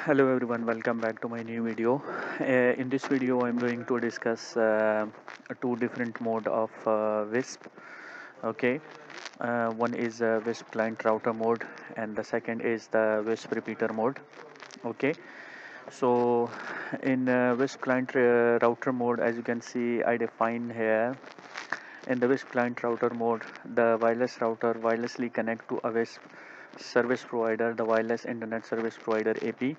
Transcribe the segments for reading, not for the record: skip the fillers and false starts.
Hello everyone, welcome back to my new video. In this video, I'm going to discuss two different mode of WISP. Okay, one is WISP client router mode, and the second is the WISP repeater mode. Okay, so in WISP client router mode, as you can see, I define here in the WISP client router mode, the wireless router wirelessly connect to a WISP service provider, the wireless internet service provider AP.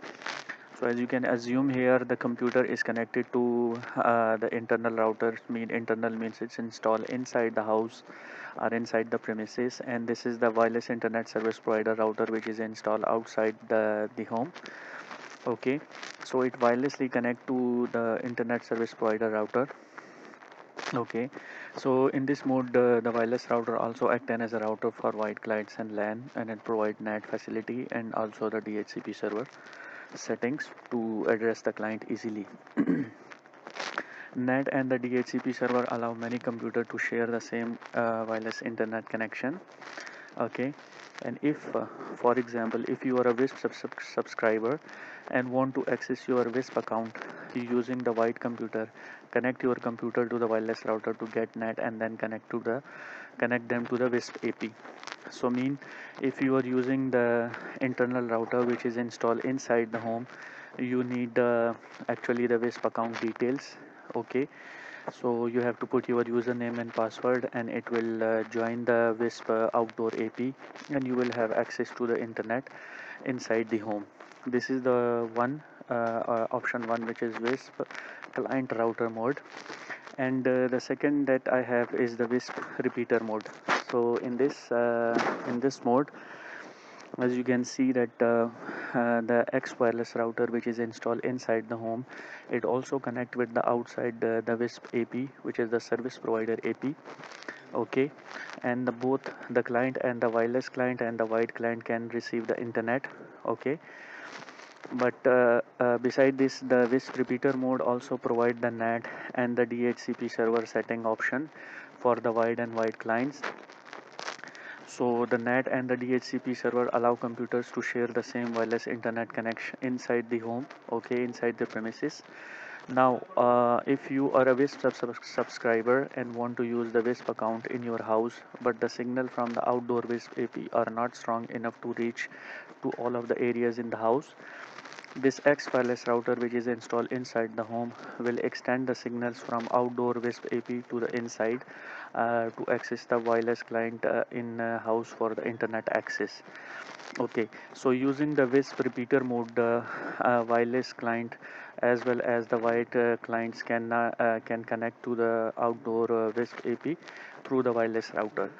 So as you can assume here, the computer is connected to the internal router. Mean internal means it's installed inside the house or inside the premises, and this is the wireless internet service provider router which is installed outside the home. Okay, so it wirelessly connect to the internet service provider router. Okay, so in this mode, the wireless router also act as a router for wide clients and LAN, and it provide NAT facility and also the DHCP server settings to address the client easily. NAT and the DHCP server allow many computers to share the same wireless internet connection. Okay, and if, for example, if you are a WISP subscriber and want to access your WISP account using the white computer, connect your computer to the wireless router to get NAT and then connect them to the WISP AP. So mean if you are using the internal router which is installed inside the home, you need actually the WISP account details. Okay, so you have to put your username and password, and it will join the WISP outdoor AP, and you will have access to the internet inside the home. This is the one option one, which is WISP client router mode, and the second that I have is the WISP repeater mode. So in this mode, as you can see that the X wireless router which is installed inside the home, it also connect with the outside the WISP AP, which is the service provider AP. Okay, and both the client and the wireless client and the wide client can receive the internet. Okay, but beside this, the WISP repeater mode also provide the NAT and the DHCP server setting option for the wide clients. So the NAT and the DHCP server allow computers to share the same wireless internet connection inside the home, okay, inside the premises. Now, if you are a WISP subscriber and want to use the WISP account in your house, but the signal from the outdoor WISP AP are not strong enough to reach to all of the areas in the house, this X wireless router which is installed inside the home will extend the signals from outdoor WISP AP to the inside to access the wireless client in house for the internet access. Okay, so using the WISP repeater mode, the wireless client as well as the wired clients can connect to the outdoor WISP AP through the wireless router.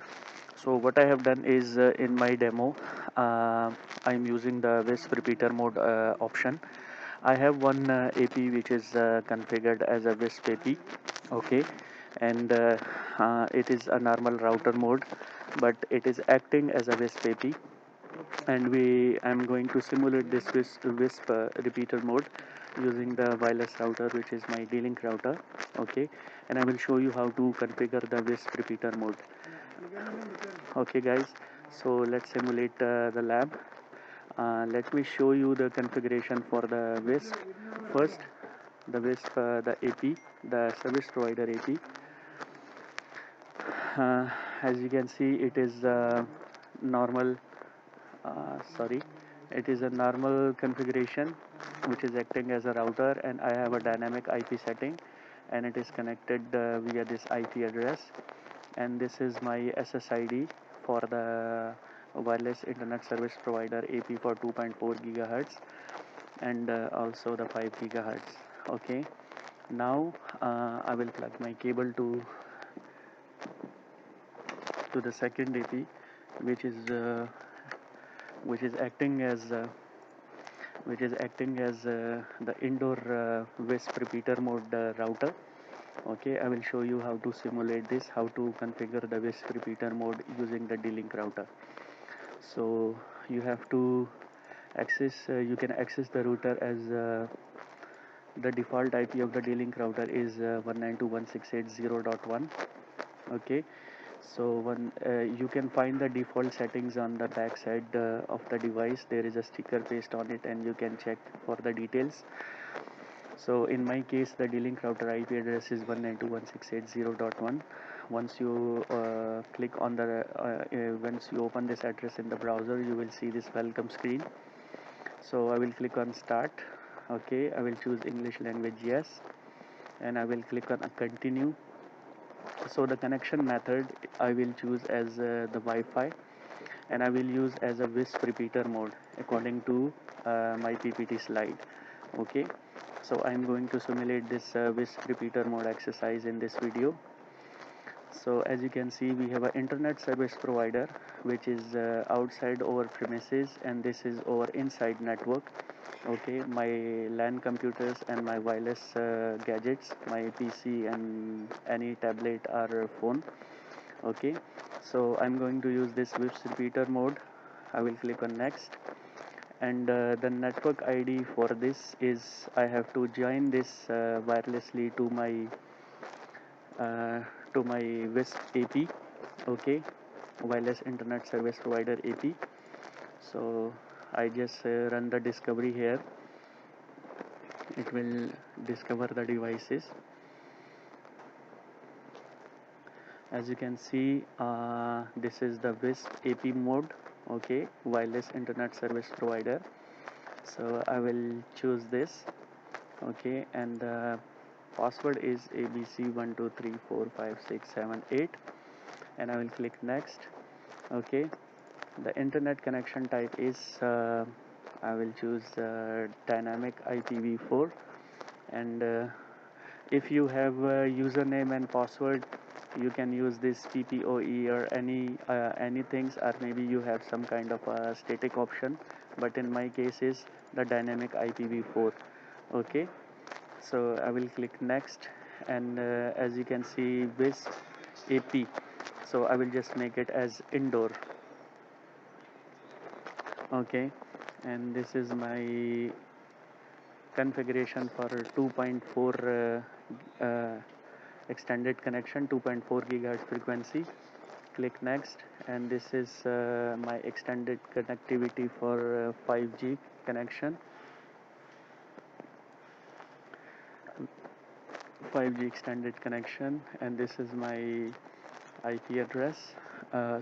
So what I have done is in my demo, I'm using the WISP repeater mode option. I have one AP which is configured as a WISP AP. Okay, and it is a normal router mode, but it is acting as a WISP AP, and I'm going to simulate this WISP repeater mode using the wireless router which is my D-Link router. Okay, and I will show you how to configure the WISP repeater mode. Okay guys, so let's simulate the lab. Let me show you the configuration for the WISP first. The WISP, the AP, the service provider AP. As you can see, it is normal. Sorry, it is a normal configuration which is acting as a router, and I have a dynamic IP setting, and it is connected via this IP address, and this is my SSID for the wireless internet service provider AP for 2.4 gigahertz and also the 5 gigahertz. Okay, now I will plug my cable to the second AP, which is uh, which is acting as the indoor WISP repeater mode router. Okay, I will show you how to simulate this, how to configure the WISP repeater mode using the D-Link router. So you have to you can access the router as the default IP of the D-Link router is 192.168.0.1. Okay, So one you can find the default settings on the back side of the device. There is a sticker paste on it, and you can check for the details. So in my case, the D-Link router IP address is 192.168.0.1. Once you click on the once you open this address in the browser, you will see this welcome screen. So I will click on start. Okay, I will choose English language yes, and I will click on continue. So the connection method I will choose as the Wi-Fi, and I will use as a WISP repeater mode according to my PPT slide. Okay, so I'm going to simulate this WISP repeater mode exercise in this video. So as you can see, we have an internet service provider which is outside our premises, and this is our inside network. Okay, my LAN computers and my wireless gadgets, my PC and any tablet or phone. Okay, so I'm going to use this WISP repeater mode. I will click on next, and the network ID for this is I have to join this wirelessly uh, to my WISP AP. Okay, wireless internet service provider AP. So I just run the discovery here. It will discover the devices. As you can see, this is the WISP AP mode. Okay, wireless internet service provider. So I will choose this. Okay, and the password is abc123456778, and I will click next. Okay, the internet connection type is I will choose dynamic IPv4, and if you have username and password, you can use this PPOE or any things, or maybe you have some kind of a static option, but in my case is the dynamic IPv4. Okay, so I will click next, and as you can see WISP AP, so I will just make it as indoor. Okay, and this is my configuration for 2.4 extended connection, 2.4 gigahertz frequency. Click next, and this is my extended connectivity for 5G connection, 5G extended connection, and this is my IP address.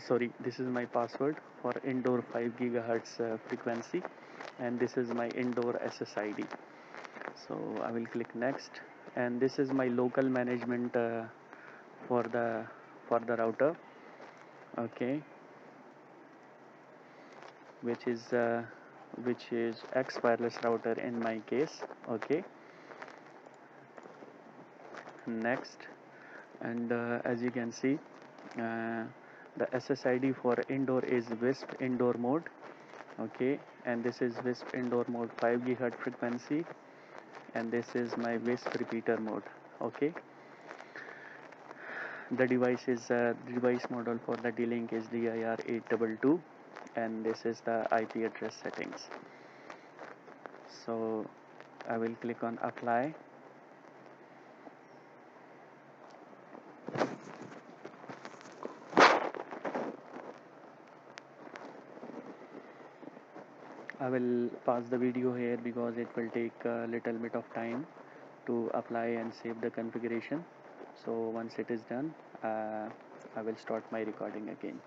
Sorry, this is my password for indoor 5 gigahertz frequency, and this is my indoor SSID. So I will click next, and this is my local management for the router. Okay, which is X wireless router in my case. Okay, next, and as you can see, uh, the SSID for indoor is WISP indoor mode. Okay, and this is WISP indoor mode 5 gigahertz frequency, and this is my WISP repeater mode. Okay, the device model for the D-Link is DIR822, and this is the IP address settings. So I will click on apply. I will pause the video here because it will take a little bit of time to apply and save the configuration. So once it is done, I will start my recording again.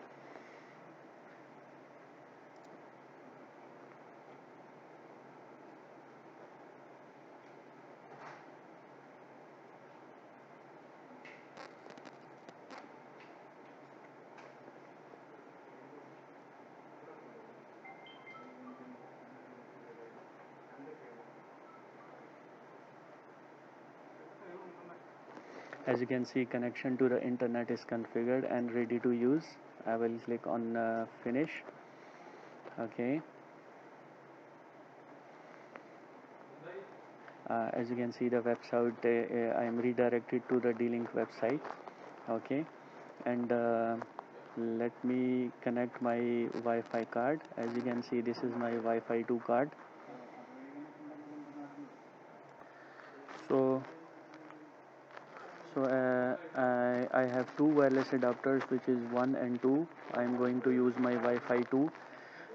As you can see, connection to the internet is configured and ready to use. I will click on finish. Okay, as you can see the website, I am redirected to the D-Link website. Okay, and let me connect my Wi-Fi card. As you can see, this is my Wi-Fi 2 card. So So I have two wireless adapters, which is 1 and 2. I am going to use my Wi-Fi 2,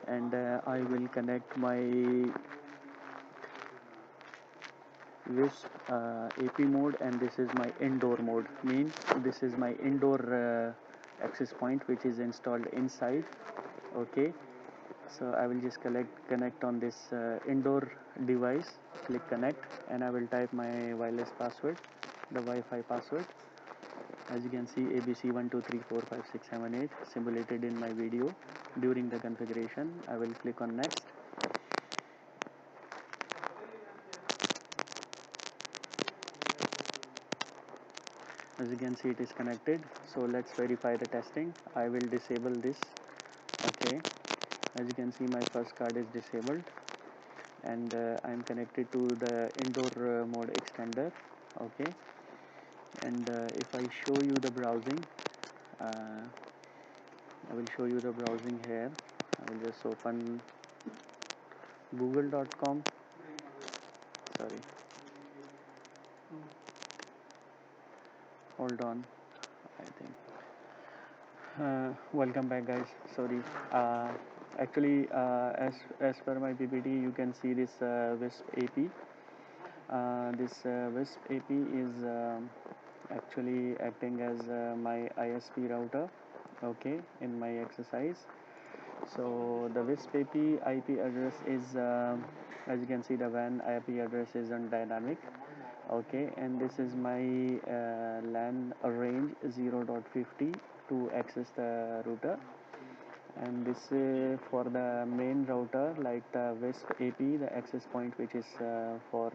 and I will connect my WISP AP mode, and this is my indoor mode. Means this is my indoor access point, which is installed inside. Okay, so I will just connect on this indoor device. Click connect, and I will type my wireless password, the Wi-Fi password. As you can see, ABC12345678 simulated in my video. During the configuration, I will click on next. As you can see, it is connected. So let's verify the testing. I will disable this. Okay, as you can see, my first card is disabled, and I am connected to the indoor mode extender. Okay, and if I show you the browsing, I will show you the browsing here. I will just open google.com. Sorry, hold on. I think welcome back, guys. Sorry, actually, as per my PPT, you can see this WISP AP. This WISP AP is actually acting as my ISP router. Okay, in my exercise. So the WISP AP IP address is, as you can see, the WAN IP address is on dynamic. Okay, and this is my LAN range 0.50 to access the router, and this for the main router, like the WISP AP, the access point, which is for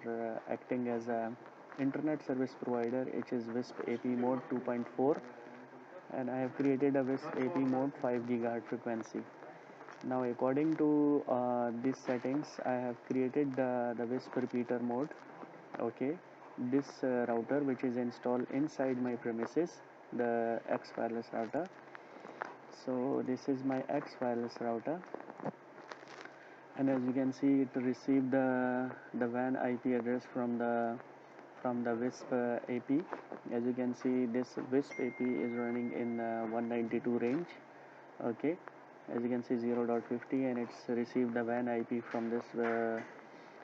acting as a internet service provider, which is WISP AP mode 2.4, and I have created a WISP AP mode 5 GHz frequency. Now according to these settings, I have created the WISP repeater mode. Okay, this router, which is installed inside my premises, the X wireless router. So this is my X wireless router, and as you can see, it received the WAN IP address from the WISP AP. As you can see, this WISP AP is running in 192 range. Okay, as you can see, 0.50, and it's received the WAN IP from this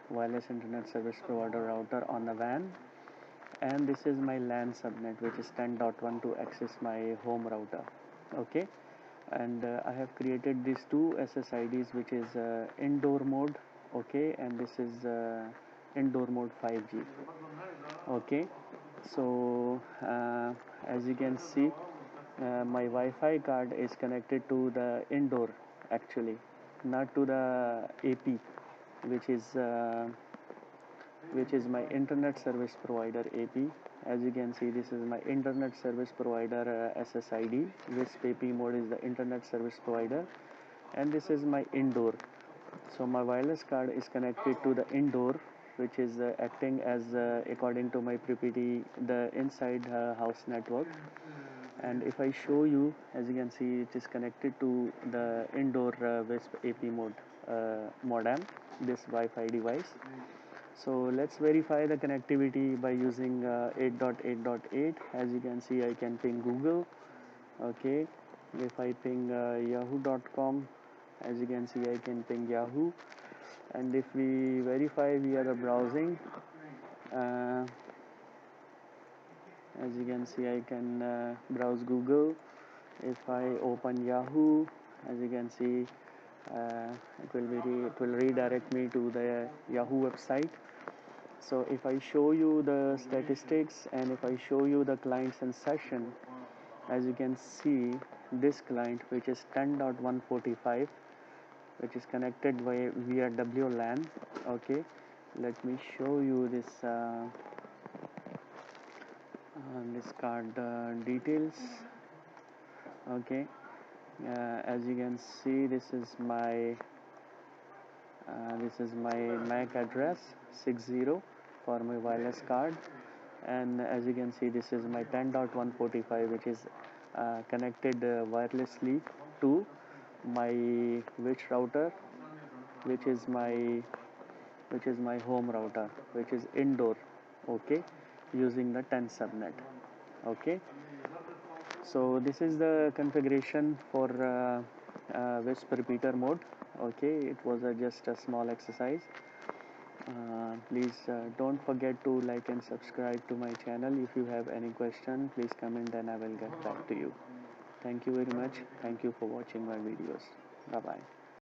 wireless internet service provider router on the WAN, and this is my LAN subnet, which is 10.1 to access my home router. Okay, and I have created these two SSIDs, which is indoor mode. Okay, and this is indoor mode 5G. Okay, so as you can see, my Wi-Fi card is connected to the indoor, actually, not to the AP, which is my internet service provider AP. As you can see, this is my internet service provider SSID. WISP AP mode is the internet service provider, and this is my indoor. So my wireless card is connected to the indoor, which is acting as according to my PPT, the inside house network. And if I show you, as you can see, it is connected to the indoor WISP AP mode modem, this Wi-Fi device. So let's verify the connectivity by using 8.8.8. As you can see, I can ping Google. Okay, if I ping yahoo.com, as you can see, I can ping Yahoo. And if we verify via the browsing, uh, as you can see, I can browse Google. If I open Yahoo, as you can see, it will redirect me to the Yahoo website. So if I show you the statistics, and if I show you the clients and session, as you can see, this client, which is 10.145, which is connected via WLAN. Okay, let me show you this card details. Okay, as you can see, this is my MAC address 60 for my wireless card, and as you can see, this is my 10.145, which is connected wirelessly to my which router, which is my home router, which is indoor. Okay, using the 10 subnet. Okay, so this is the configuration for Wisp repeater mode. Okay, it was just a small exercise. Please don't forget to like and subscribe to my channel. If you have any question, please comment and I will get back to you. Thank you very much. Thank you for watching my videos. Bye bye.